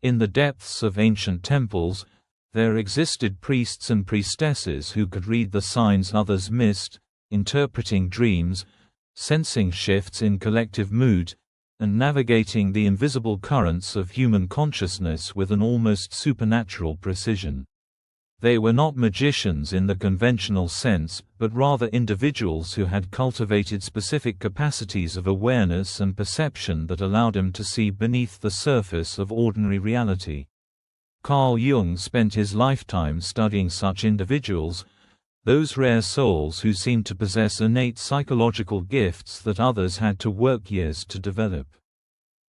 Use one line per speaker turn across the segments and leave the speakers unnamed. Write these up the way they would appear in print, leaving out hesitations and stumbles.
In the depths of ancient temples, there existed priests and priestesses who could read the signs others missed, interpreting dreams, sensing shifts in collective mood, and navigating the invisible currents of human consciousness with an almost supernatural precision. They were not magicians in the conventional sense, but rather individuals who had cultivated specific capacities of awareness and perception that allowed them to see beneath the surface of ordinary reality. Carl Jung spent his lifetime studying such individuals, those rare souls who seemed to possess innate psychological gifts that others had to work years to develop.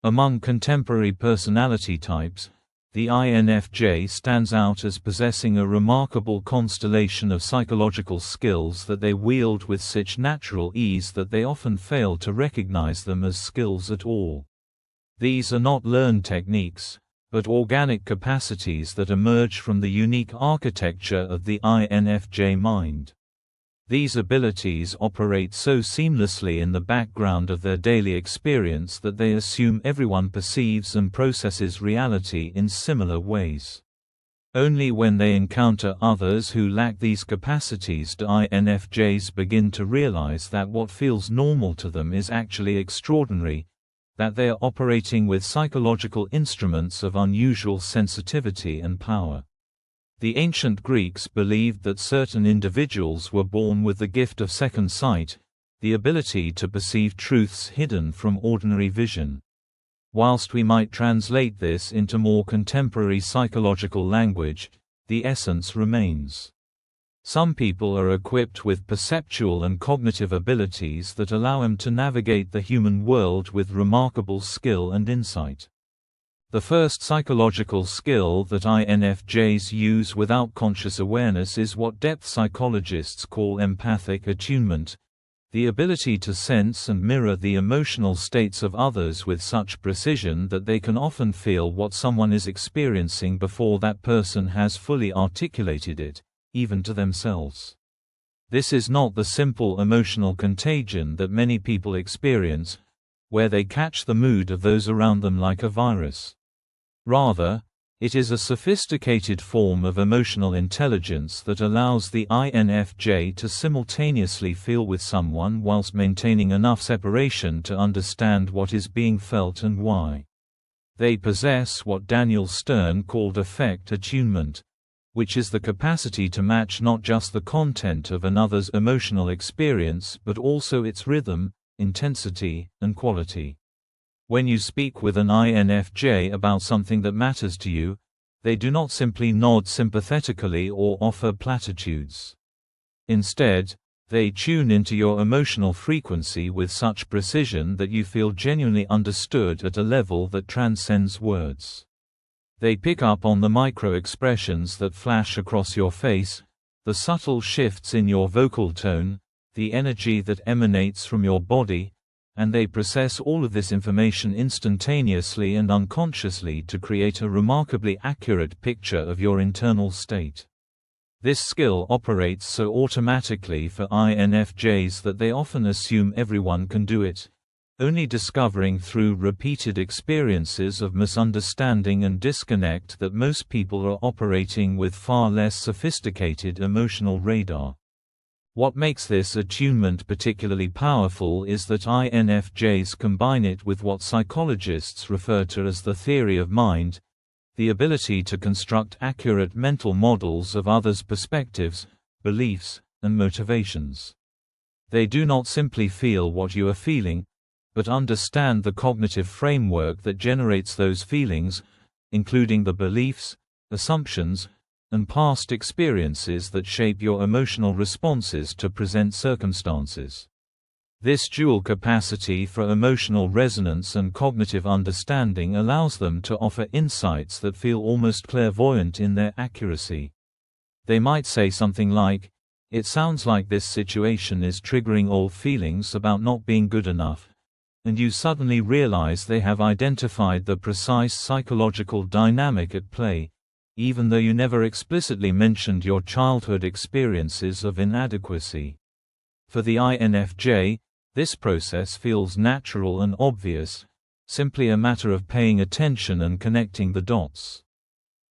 Among contemporary personality types, the INFJ stands out as possessing a remarkable constellation of psychological skills that they wield with such natural ease that they often fail to recognize them as skills at all. These are not learned techniques, but organic capacities that emerge from the unique architecture of the INFJ mind. These abilities operate so seamlessly in the background of their daily experience that they assume everyone perceives and processes reality in similar ways. Only when they encounter others who lack these capacities do INFJs begin to realize that what feels normal to them is actually extraordinary, that they are operating with psychological instruments of unusual sensitivity and power. The ancient Greeks believed that certain individuals were born with the gift of second sight, the ability to perceive truths hidden from ordinary vision. Whilst we might translate this into more contemporary psychological language, the essence remains. Some people are equipped with perceptual and cognitive abilities that allow them to navigate the human world with remarkable skill and insight. The first psychological skill that INFJs use without conscious awareness is what depth psychologists call empathic attunement, the ability to sense and mirror the emotional states of others with such precision that they can often feel what someone is experiencing before that person has fully articulated it, even to themselves. This is not the simple emotional contagion that many people experience, where they catch the mood of those around them like a virus. Rather, it is a sophisticated form of emotional intelligence that allows the INFJ to simultaneously feel with someone whilst maintaining enough separation to understand what is being felt and why. They possess what Daniel Stern called affect attunement, which is the capacity to match not just the content of another's emotional experience but also its rhythm, intensity, and quality. When you speak with an INFJ about something that matters to you, they do not simply nod sympathetically or offer platitudes. Instead, they tune into your emotional frequency with such precision that you feel genuinely understood at a level that transcends words. They pick up on the micro-expressions that flash across your face, the subtle shifts in your vocal tone, the energy that emanates from your body, and they process all of this information instantaneously and unconsciously to create a remarkably accurate picture of your internal state. This skill operates so automatically for INFJs that they often assume everyone can do it, only discovering through repeated experiences of misunderstanding and disconnect that most people are operating with far less sophisticated emotional radar. What makes this attunement particularly powerful is that INFJs combine it with what psychologists refer to as the theory of mind, the ability to construct accurate mental models of others' perspectives, beliefs, and motivations. They do not simply feel what you are feeling, but understand the cognitive framework that generates those feelings, including the beliefs, assumptions, and past experiences that shape your emotional responses to present circumstances. This dual capacity for emotional resonance and cognitive understanding allows them to offer insights that feel almost clairvoyant in their accuracy. They might say something like, "It sounds like this situation is triggering old feelings about not being good enough," and you suddenly realize they have identified the precise psychological dynamic at play, even though you never explicitly mentioned your childhood experiences of inadequacy. For the INFJ, this process feels natural and obvious, simply a matter of paying attention and connecting the dots.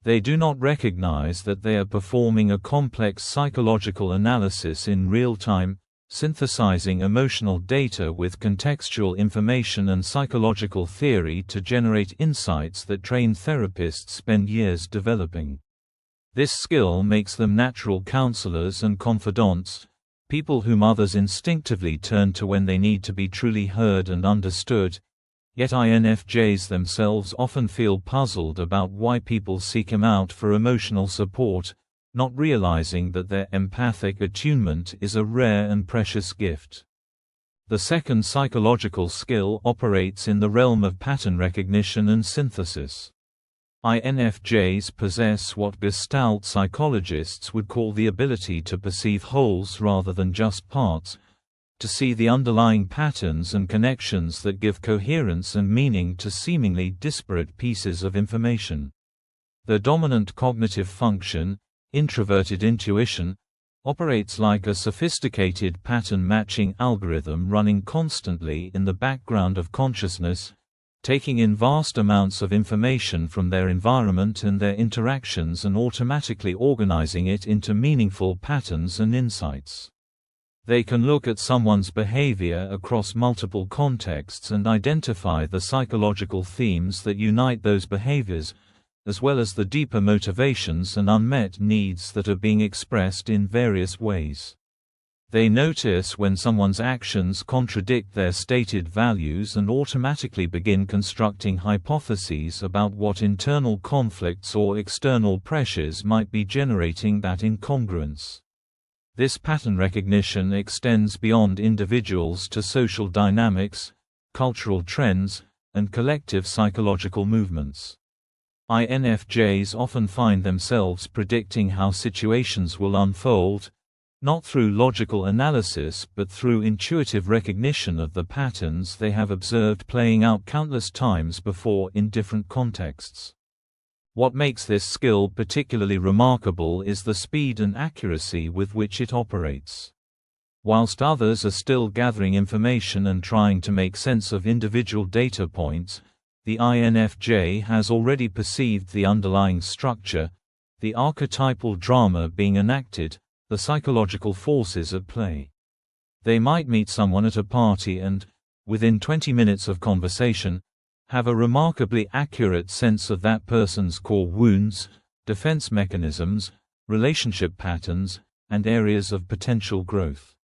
They do not recognize that they are performing a complex psychological analysis in real time, synthesizing emotional data with contextual information and psychological theory to generate insights that trained therapists spend years developing. This skill makes them natural counselors and confidants, people whom others instinctively turn to when they need to be truly heard and understood. Yet INFJs themselves often feel puzzled about why people seek them out for emotional support, not realizing that their empathic attunement is a rare and precious gift. The second psychological skill operates in the realm of pattern recognition and synthesis. INFJs possess what Gestalt psychologists would call the ability to perceive wholes rather than just parts, to see the underlying patterns and connections that give coherence and meaning to seemingly disparate pieces of information. The dominant cognitive function, introverted intuition, operates like a sophisticated pattern-matching algorithm running constantly in the background of consciousness, taking in vast amounts of information from their environment and their interactions and automatically organizing it into meaningful patterns and insights. They can look at someone's behavior across multiple contexts and identify the psychological themes that unite those behaviors, as well as the deeper motivations and unmet needs that are being expressed in various ways. They notice when someone's actions contradict their stated values and automatically begin constructing hypotheses about what internal conflicts or external pressures might be generating that incongruence. This pattern recognition extends beyond individuals to social dynamics, cultural trends, and collective psychological movements. INFJs often find themselves predicting how situations will unfold, not through logical analysis but through intuitive recognition of the patterns they have observed playing out countless times before in different contexts. What makes this skill particularly remarkable is the speed and accuracy with which it operates. Whilst others are still gathering information and trying to make sense of individual data points, the INFJ has already perceived the underlying structure, the archetypal drama being enacted, the psychological forces at play. They might meet someone at a party and, within 20 minutes of conversation, have a remarkably accurate sense of that person's core wounds, defense mechanisms, relationship patterns, and areas of potential growth.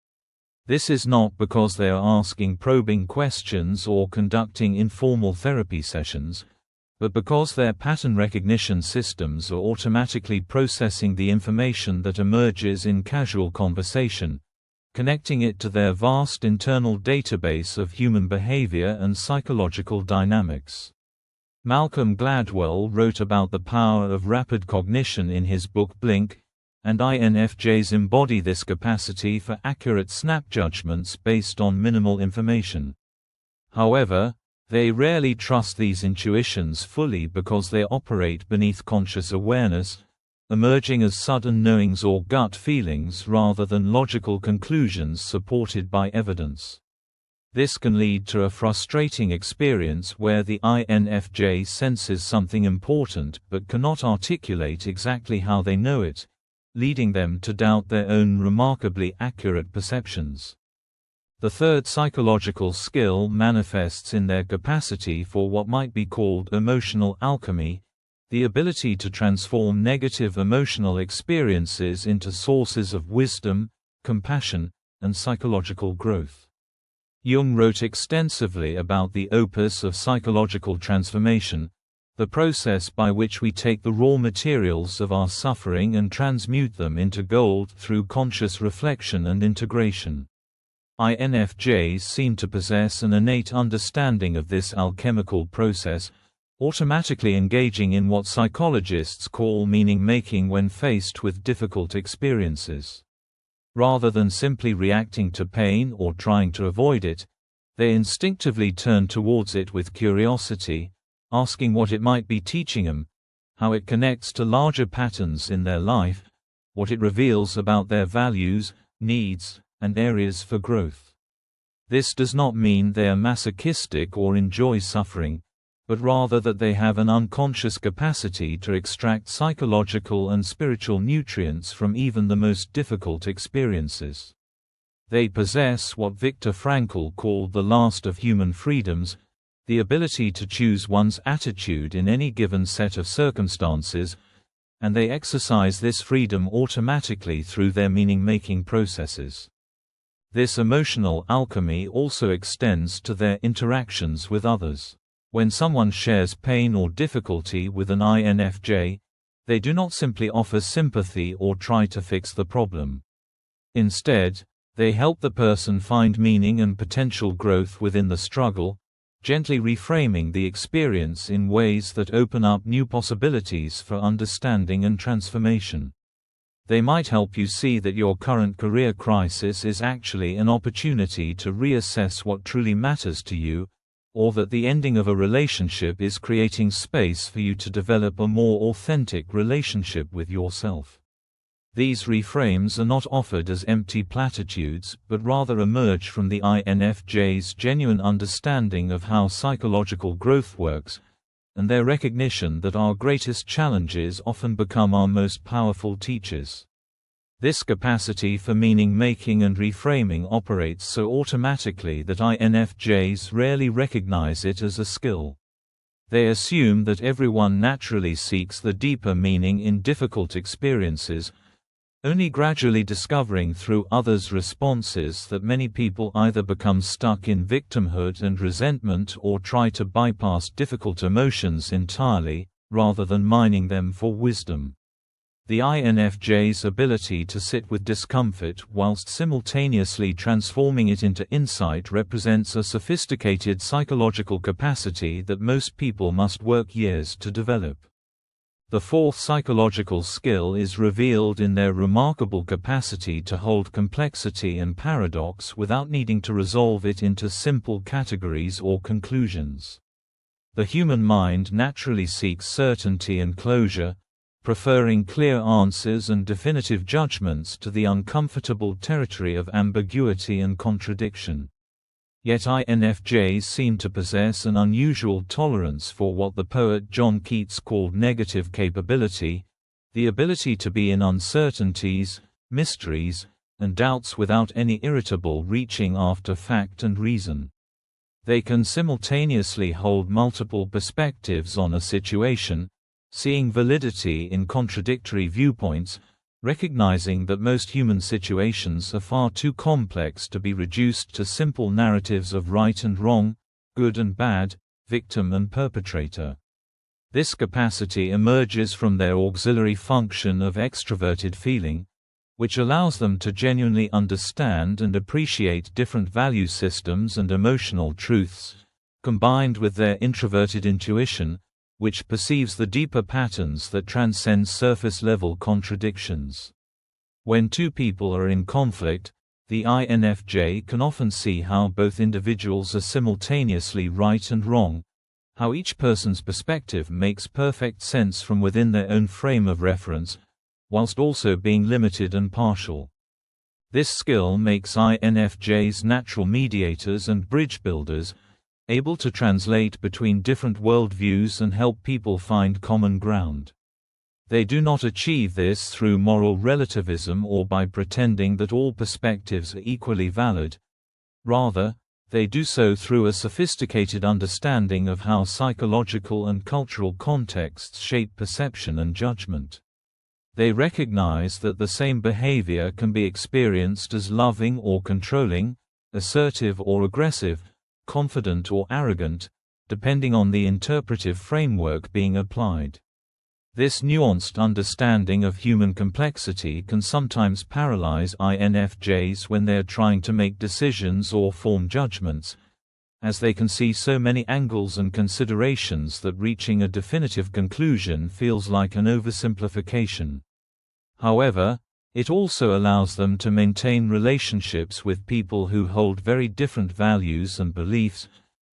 This is not because they are asking probing questions or conducting informal therapy sessions, but because their pattern recognition systems are automatically processing the information that emerges in casual conversation, connecting it to their vast internal database of human behavior and psychological dynamics. Malcolm Gladwell wrote about the power of rapid cognition in his book Blink, and INFJs embody this capacity for accurate snap judgments based on minimal information. However, they rarely trust these intuitions fully because they operate beneath conscious awareness, emerging as sudden knowings or gut feelings rather than logical conclusions supported by evidence. This can lead to a frustrating experience where the INFJ senses something important but cannot articulate exactly how they know it, leading them to doubt their own remarkably accurate perceptions. The third psychological skill manifests in their capacity for what might be called emotional alchemy, the ability to transform negative emotional experiences into sources of wisdom, compassion, and psychological growth. Jung wrote extensively about the opus of psychological transformation, the process by which we take the raw materials of our suffering and transmute them into gold through conscious reflection and integration. INFJs seem to possess an innate understanding of this alchemical process, automatically engaging in what psychologists call meaning-making when faced with difficult experiences. Rather than simply reacting to pain or trying to avoid it, they instinctively turn towards it with curiosity, asking what it might be teaching them, how it connects to larger patterns in their life, what it reveals about their values, needs, and areas for growth. This does not mean they are masochistic or enjoy suffering, but rather that they have an unconscious capacity to extract psychological and spiritual nutrients from even the most difficult experiences. They possess what Viktor Frankl called the last of human freedoms, the ability to choose one's attitude in any given set of circumstances, and they exercise this freedom automatically through their meaning-making processes. This emotional alchemy also extends to their interactions with others. When someone shares pain or difficulty with an INFJ, they do not simply offer sympathy or try to fix the problem. Instead, they help the person find meaning and potential growth within the struggle, gently reframing the experience in ways that open up new possibilities for understanding and transformation. They might help you see that your current career crisis is actually an opportunity to reassess what truly matters to you, or that the ending of a relationship is creating space for you to develop a more authentic relationship with yourself. These reframes are not offered as empty platitudes, but rather emerge from the INFJ's genuine understanding of how psychological growth works, and their recognition that our greatest challenges often become our most powerful teachers. This capacity for meaning-making and reframing operates so automatically that INFJs rarely recognize it as a skill. They assume that everyone naturally seeks the deeper meaning in difficult experiences, only gradually discovering through others' responses that many people either become stuck in victimhood and resentment or try to bypass difficult emotions entirely, rather than mining them for wisdom. The INFJ's ability to sit with discomfort whilst simultaneously transforming it into insight represents a sophisticated psychological capacity that most people must work years to develop. The fourth psychological skill is revealed in their remarkable capacity to hold complexity and paradox without needing to resolve it into simple categories or conclusions. The human mind naturally seeks certainty and closure, preferring clear answers and definitive judgments to the uncomfortable territory of ambiguity and contradiction. Yet INFJs seem to possess an unusual tolerance for what the poet John Keats called negative capability, the ability to be in uncertainties, mysteries, and doubts without any irritable reaching after fact and reason. They can simultaneously hold multiple perspectives on a situation, seeing validity in contradictory viewpoints, recognizing that most human situations are far too complex to be reduced to simple narratives of right and wrong, good and bad, victim and perpetrator. This capacity emerges from their auxiliary function of extroverted feeling, which allows them to genuinely understand and appreciate different value systems and emotional truths, combined with their introverted intuition, which perceives the deeper patterns that transcend surface-level contradictions. When two people are in conflict, the INFJ can often see how both individuals are simultaneously right and wrong, how each person's perspective makes perfect sense from within their own frame of reference, whilst also being limited and partial. This skill makes INFJs natural mediators and bridge builders, able to translate between different worldviews and help people find common ground. They do not achieve this through moral relativism or by pretending that all perspectives are equally valid. Rather, they do so through a sophisticated understanding of how psychological and cultural contexts shape perception and judgment. They recognize that the same behavior can be experienced as loving or controlling, assertive or aggressive, confident or arrogant, depending on the interpretive framework being applied. This nuanced understanding of human complexity can sometimes paralyze INFJs when they are trying to make decisions or form judgments, as they can see so many angles and considerations that reaching a definitive conclusion feels like an oversimplification. However, it also allows them to maintain relationships with people who hold very different values and beliefs,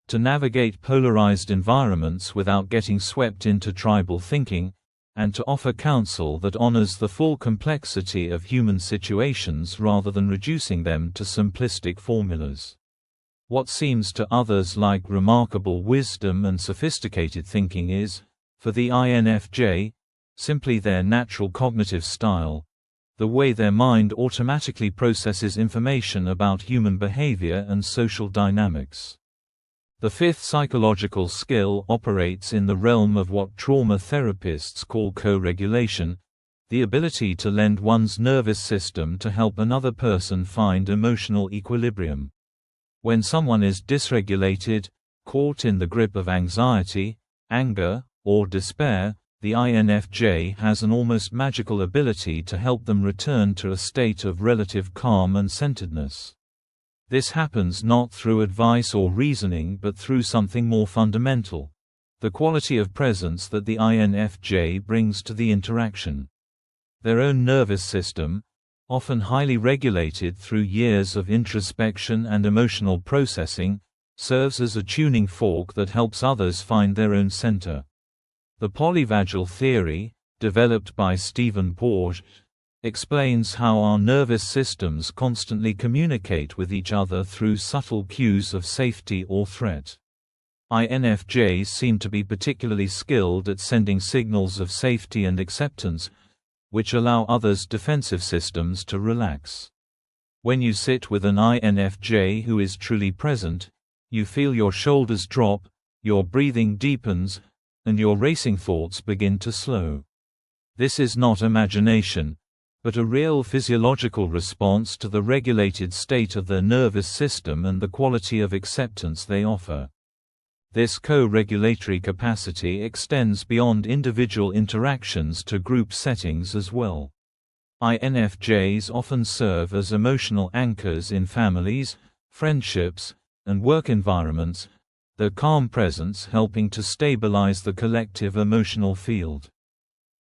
to navigate polarized environments without getting swept into tribal thinking, and to offer counsel that honors the full complexity of human situations rather than reducing them to simplistic formulas. What seems to others like remarkable wisdom and sophisticated thinking is, for the INFJ, simply their natural cognitive style, the way their mind automatically processes information about human behavior and social dynamics. The fifth psychological skill operates in the realm of what trauma therapists call co-regulation, the ability to lend one's nervous system to help another person find emotional equilibrium. When someone is dysregulated, caught in the grip of anxiety, anger, or despair, the INFJ has an almost magical ability to help them return to a state of relative calm and centeredness. This happens not through advice or reasoning but through something more fundamental: the quality of presence that the INFJ brings to the interaction. Their own nervous system, often highly regulated through years of introspection and emotional processing, serves as a tuning fork that helps others find their own center. The polyvagal theory, developed by Stephen Porges, explains how our nervous systems constantly communicate with each other through subtle cues of safety or threat. INFJs seem to be particularly skilled at sending signals of safety and acceptance, which allow others' defensive systems to relax. When you sit with an INFJ who is truly present, you feel your shoulders drop, your breathing deepens, and your racing thoughts begin to slow. This is not imagination, but a real physiological response to the regulated state of their nervous system and the quality of acceptance they offer. This co-regulatory capacity extends beyond individual interactions to group settings as well. INFJs often serve as emotional anchors in families, friendships, and work environments, their calm presence helping to stabilize the collective emotional field.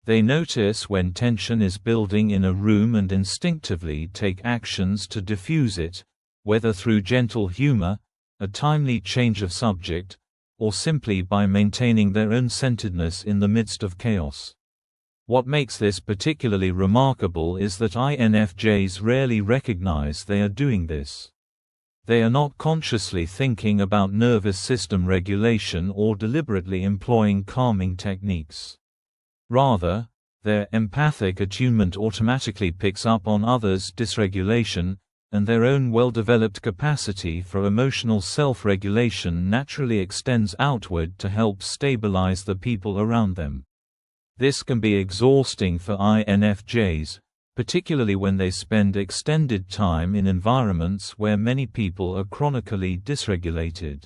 They notice when tension is building in a room and instinctively take actions to diffuse it, whether through gentle humor, a timely change of subject, or simply by maintaining their own centeredness in the midst of chaos. What makes this particularly remarkable is that INFJs rarely recognize they are doing this. They are not consciously thinking about nervous system regulation or deliberately employing calming techniques. Rather, their empathic attunement automatically picks up on others' dysregulation, and their own well-developed capacity for emotional self-regulation naturally extends outward to help stabilize the people around them. This can be exhausting for INFJs, particularly when they spend extended time in environments where many people are chronically dysregulated.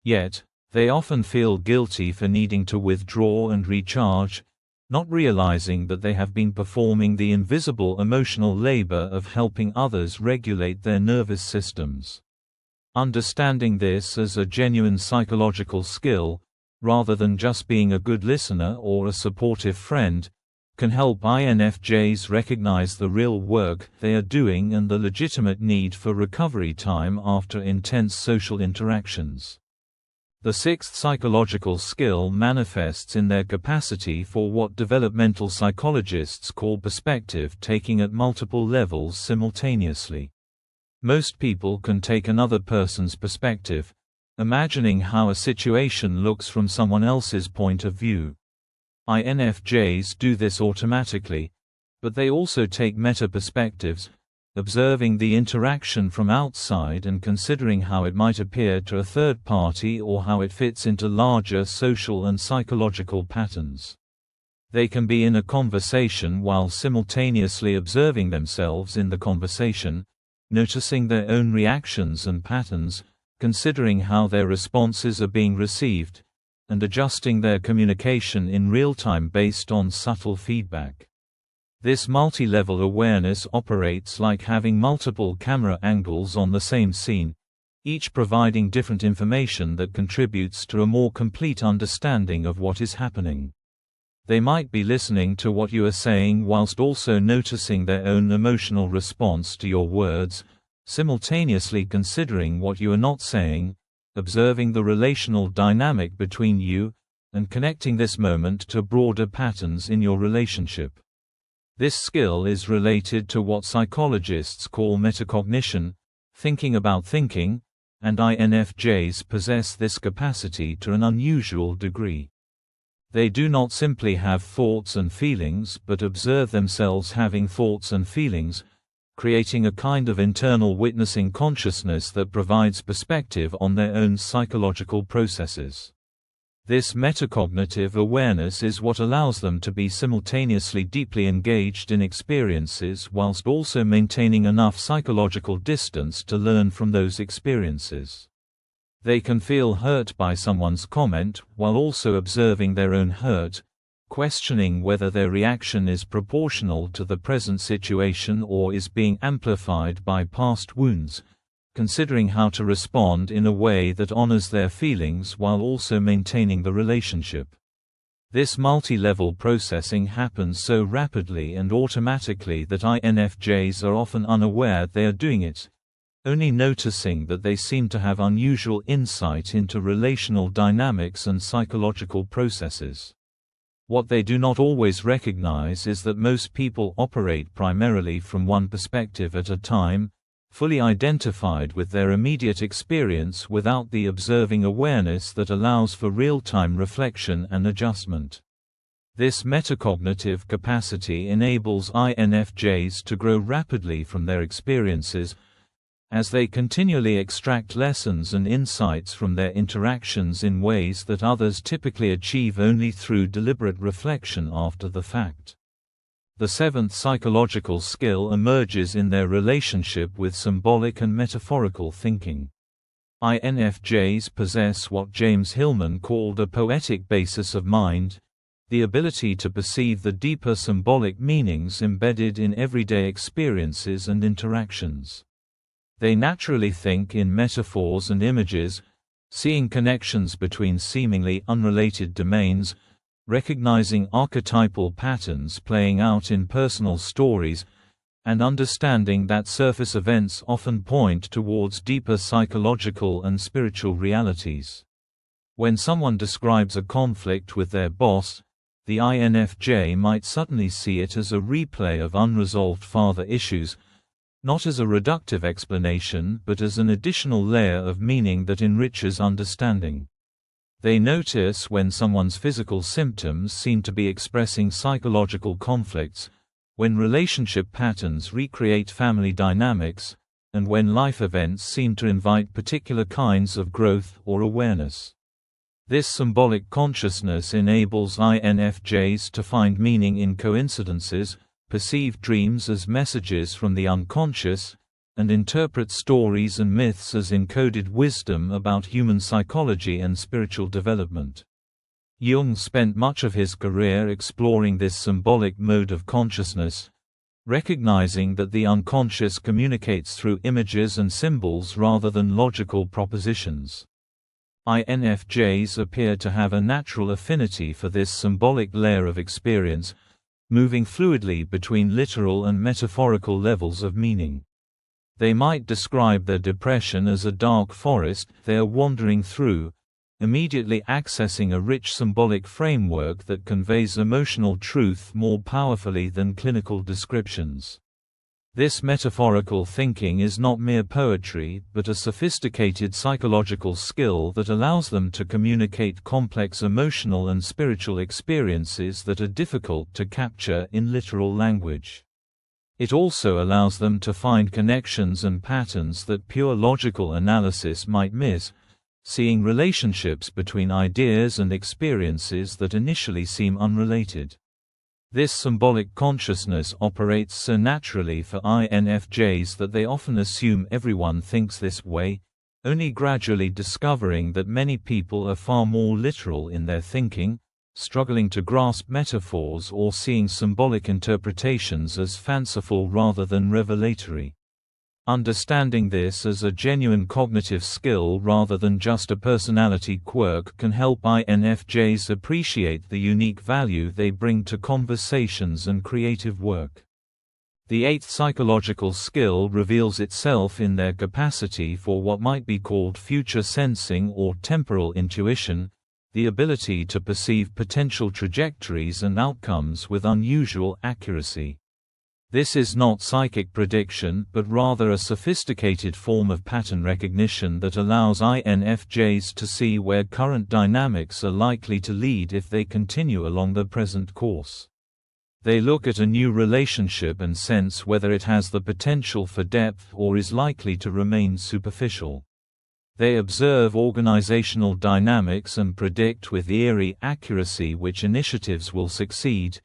Yet, they often feel guilty for needing to withdraw and recharge, not realizing that they have been performing the invisible emotional labor of helping others regulate their nervous systems. Understanding this as a genuine psychological skill, rather than just being a good listener or a supportive friend, can help INFJs recognize the real work they are doing and the legitimate need for recovery time after intense social interactions. The sixth psychological skill manifests in their capacity for what developmental psychologists call perspective taking at multiple levels simultaneously. Most people can take another person's perspective, imagining how a situation looks from someone else's point of view. INFJs do this automatically, but they also take meta-perspectives, observing the interaction from outside and considering how it might appear to a third party or how it fits into larger social and psychological patterns. They can be in a conversation while simultaneously observing themselves in the conversation, noticing their own reactions and patterns, considering how their responses are being received, and adjusting their communication in real time based on subtle feedback. This multi-level awareness operates like having multiple camera angles on the same scene, each providing different information that contributes to a more complete understanding of what is happening. They might be listening to what you are saying whilst also noticing their own emotional response to your words, simultaneously considering what you are not saying, observing the relational dynamic between you, and connecting this moment to broader patterns in your relationship. This skill is related to what psychologists call metacognition, thinking about thinking, and INFJs possess this capacity to an unusual degree. They do not simply have thoughts and feelings but observe themselves having thoughts and feelings, creating a kind of internal witnessing consciousness that provides perspective on their own psychological processes. This metacognitive awareness is what allows them to be simultaneously deeply engaged in experiences whilst also maintaining enough psychological distance to learn from those experiences. They can feel hurt by someone's comment, while also observing their own hurt, questioning whether their reaction is proportional to the present situation or is being amplified by past wounds, considering how to respond in a way that honors their feelings while also maintaining the relationship. This multi-level processing happens so rapidly and automatically that INFJs are often unaware they are doing it, only noticing that they seem to have unusual insight into relational dynamics and psychological processes. What they do not always recognize is that most people operate primarily from one perspective at a time, fully identified with their immediate experience without the observing awareness that allows for real-time reflection and adjustment. This metacognitive capacity enables INFJs to grow rapidly from their experiences, as they continually extract lessons and insights from their interactions in ways that others typically achieve only through deliberate reflection after the fact. The seventh psychological skill emerges in their relationship with symbolic and metaphorical thinking. INFJs possess what James Hillman called a poetic basis of mind, the ability to perceive the deeper symbolic meanings embedded in everyday experiences and interactions. They naturally think in metaphors and images, seeing connections between seemingly unrelated domains, recognizing archetypal patterns playing out in personal stories, and understanding that surface events often point towards deeper psychological and spiritual realities. When someone describes a conflict with their boss, the INFJ might suddenly see it as a replay of unresolved father issues, not as a reductive explanation but as an additional layer of meaning that enriches understanding. They notice when someone's physical symptoms seem to be expressing psychological conflicts, when relationship patterns recreate family dynamics, and when life events seem to invite particular kinds of growth or awareness. This symbolic consciousness enables INFJs to find meaning in coincidences, perceive dreams as messages from the unconscious, and interpret stories and myths as encoded wisdom about human psychology and spiritual development. Jung spent much of his career exploring this symbolic mode of consciousness, recognizing that the unconscious communicates through images and symbols rather than logical propositions. INFJs appear to have a natural affinity for this symbolic layer of experience, moving fluidly between literal and metaphorical levels of meaning. They might describe their depression as a dark forest they are wandering through, immediately accessing a rich symbolic framework that conveys emotional truth more powerfully than clinical descriptions. This metaphorical thinking is not mere poetry but a sophisticated psychological skill that allows them to communicate complex emotional and spiritual experiences that are difficult to capture in literal language. It also allows them to find connections and patterns that pure logical analysis might miss, seeing relationships between ideas and experiences that initially seem unrelated. This symbolic consciousness operates so naturally for INFJs that they often assume everyone thinks this way, only gradually discovering that many people are far more literal in their thinking, struggling to grasp metaphors or seeing symbolic interpretations as fanciful rather than revelatory. Understanding this as a genuine cognitive skill rather than just a personality quirk can help INFJs appreciate the unique value they bring to conversations and creative work. The eighth psychological skill reveals itself in their capacity for what might be called future sensing or temporal intuition, the ability to perceive potential trajectories and outcomes with unusual accuracy. This is not psychic prediction but rather a sophisticated form of pattern recognition that allows INFJs to see where current dynamics are likely to lead if they continue along the present course. They look at a new relationship and sense whether it has the potential for depth or is likely to remain superficial. They observe organizational dynamics and predict with eerie accuracy which initiatives will succeed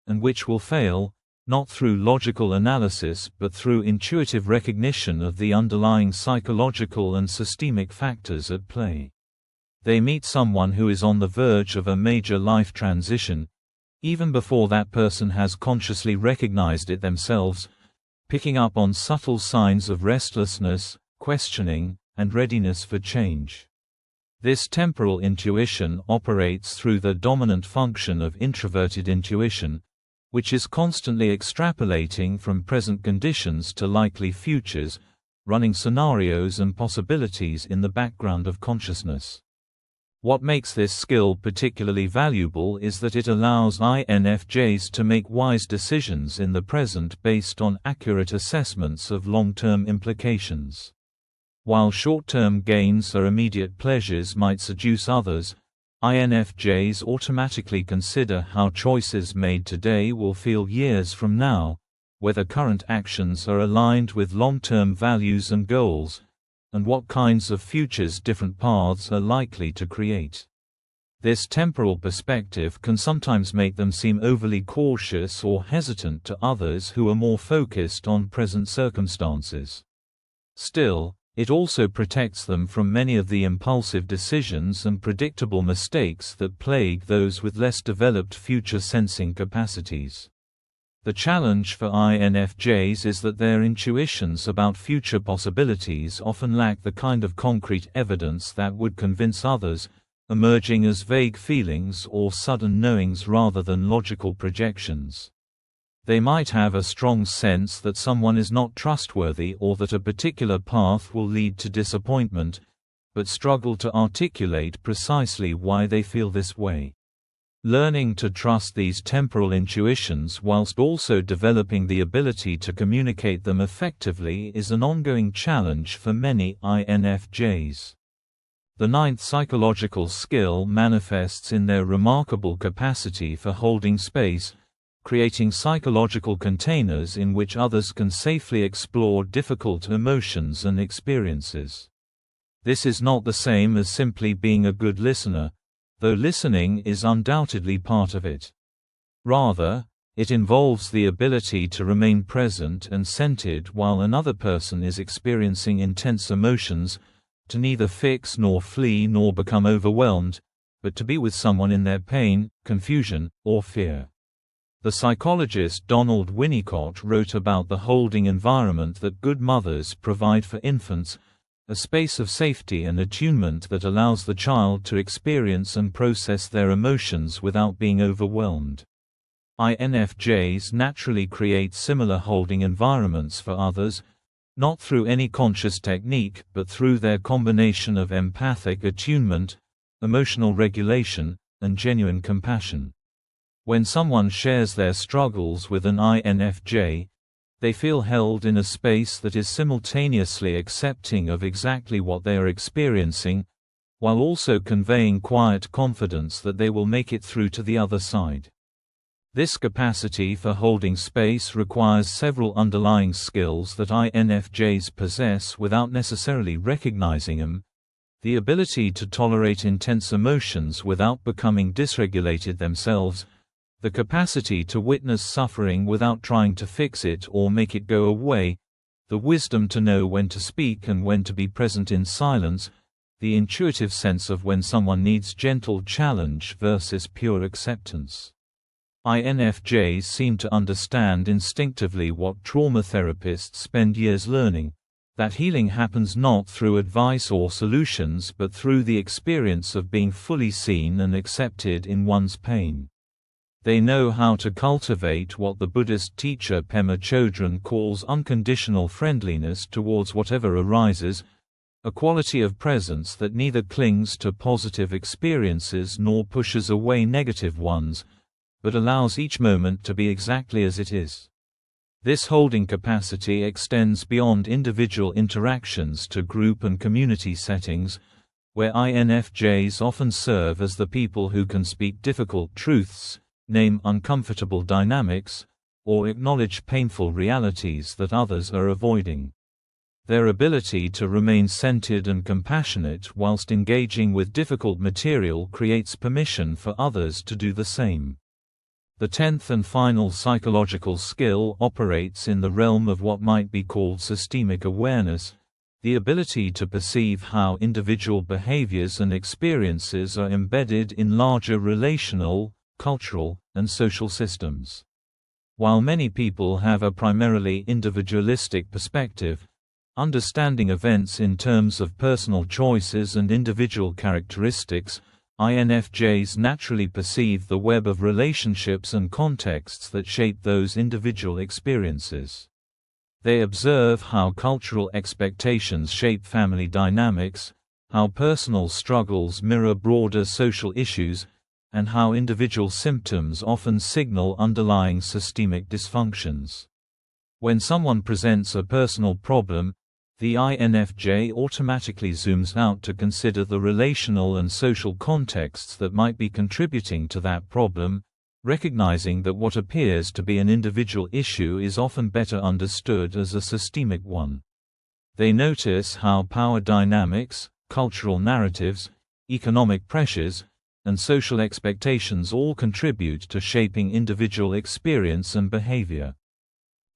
and which will fail, not through logical analysis but through intuitive recognition of the underlying psychological and systemic factors at play. They meet someone who is on the verge of a major life transition, even before that person has consciously recognized it themselves, picking up on subtle signs of restlessness, questioning, and readiness for change. This temporal intuition operates through the dominant function of introverted intuition, which is constantly extrapolating from present conditions to likely futures, running scenarios and possibilities in the background of consciousness. What makes this skill particularly valuable is that it allows INFJs to make wise decisions in the present based on accurate assessments of long-term implications. While short-term gains or immediate pleasures might seduce others, INFJs automatically consider how choices made today will feel years from now, whether current actions are aligned with long-term values and goals, and what kinds of futures different paths are likely to create. This temporal perspective can sometimes make them seem overly cautious or hesitant to others who are more focused on present circumstances. Still, it also protects them from many of the impulsive decisions and predictable mistakes that plague those with less developed future sensing capacities. The challenge for INFJs is that their intuitions about future possibilities often lack the kind of concrete evidence that would convince others, emerging as vague feelings or sudden knowings rather than logical projections. They might have a strong sense that someone is not trustworthy or that a particular path will lead to disappointment, but struggle to articulate precisely why they feel this way. Learning to trust these temporal intuitions whilst also developing the ability to communicate them effectively is an ongoing challenge for many INFJs. The ninth psychological skill manifests in their remarkable capacity for holding space, creating psychological containers in which others can safely explore difficult emotions and experiences. This is not the same as simply being a good listener, though listening is undoubtedly part of it. Rather, it involves the ability to remain present and centered while another person is experiencing intense emotions, to neither fix nor flee nor become overwhelmed, but to be with someone in their pain, confusion, or fear. The psychologist Donald Winnicott wrote about the holding environment that good mothers provide for infants, a space of safety and attunement that allows the child to experience and process their emotions without being overwhelmed. INFJs naturally create similar holding environments for others, not through any conscious technique but through their combination of empathic attunement, emotional regulation, and genuine compassion. When someone shares their struggles with an INFJ, they feel held in a space that is simultaneously accepting of exactly what they are experiencing, while also conveying quiet confidence that they will make it through to the other side. This capacity for holding space requires several underlying skills that INFJs possess without necessarily recognizing them: the ability to tolerate intense emotions without becoming dysregulated themselves, the capacity to witness suffering without trying to fix it or make it go away, the wisdom to know when to speak and when to be present in silence, the intuitive sense of when someone needs gentle challenge versus pure acceptance. INFJs seem to understand instinctively what trauma therapists spend years learning: that healing happens not through advice or solutions but through the experience of being fully seen and accepted in one's pain. They know how to cultivate what the Buddhist teacher Pema Chodron calls unconditional friendliness towards whatever arises, a quality of presence that neither clings to positive experiences nor pushes away negative ones, but allows each moment to be exactly as it is. This holding capacity extends beyond individual interactions to group and community settings, where INFJs often serve as the people who can speak difficult truths, name uncomfortable dynamics, or acknowledge painful realities that others are avoiding. Their ability to remain centered and compassionate whilst engaging with difficult material creates permission for others to do the same. The 10th and final psychological skill operates in the realm of what might be called systemic awareness, the ability to perceive how individual behaviors and experiences are embedded in larger relational, cultural, and social systems. While many people have a primarily individualistic perspective, understanding events in terms of personal choices and individual characteristics, INFJs naturally perceive the web of relationships and contexts that shape those individual experiences. They observe how cultural expectations shape family dynamics, how personal struggles mirror broader social issues, and how individual symptoms often signal underlying systemic dysfunctions. When someone presents a personal problem, the INFJ automatically zooms out to consider the relational and social contexts that might be contributing to that problem, recognizing that what appears to be an individual issue is often better understood as a systemic one. They notice how power dynamics, cultural narratives, economic pressures, and social expectations all contribute to shaping individual experience and behavior.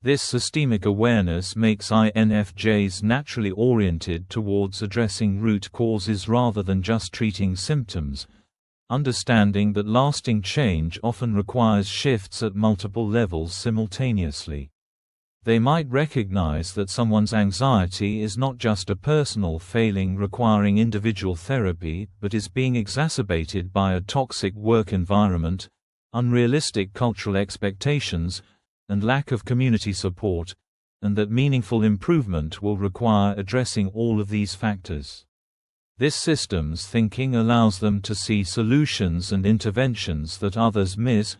This systemic awareness makes INFJs naturally oriented towards addressing root causes rather than just treating symptoms, understanding that lasting change often requires shifts at multiple levels simultaneously. They might recognize that someone's anxiety is not just a personal failing requiring individual therapy but is being exacerbated by a toxic work environment, unrealistic cultural expectations, and lack of community support, and that meaningful improvement will require addressing all of these factors. This systems thinking allows them to see solutions and interventions that others miss,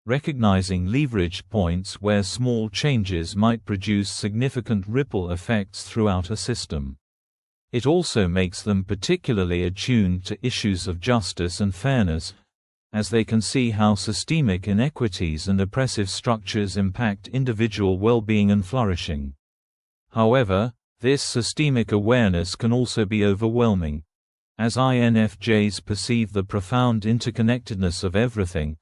recognizing leverage points where small changes might produce significant ripple effects throughout a system. It also makes them particularly attuned to issues of justice and fairness, as they can see how systemic inequities and oppressive structures impact individual well-being and flourishing. However, this systemic awareness can also be overwhelming. As INFJs perceive the profound interconnectedness of everything,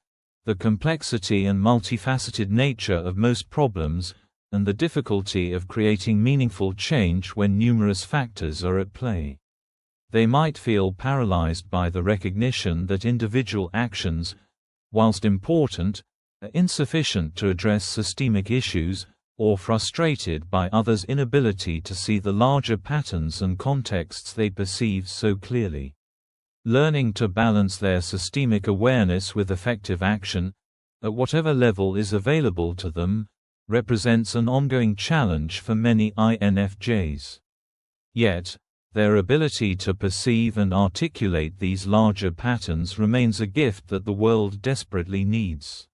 the complexity and multifaceted nature of most problems, and the difficulty of creating meaningful change when numerous factors are at play. They might feel paralyzed by the recognition that individual actions, whilst important, are insufficient to address systemic issues, or frustrated by others' inability to see the larger patterns and contexts they perceive so clearly. Learning to balance their systemic awareness with effective action, at whatever level is available to them, represents an ongoing challenge for many INFJs. Yet, their ability to perceive and articulate these larger patterns remains a gift that the world desperately needs.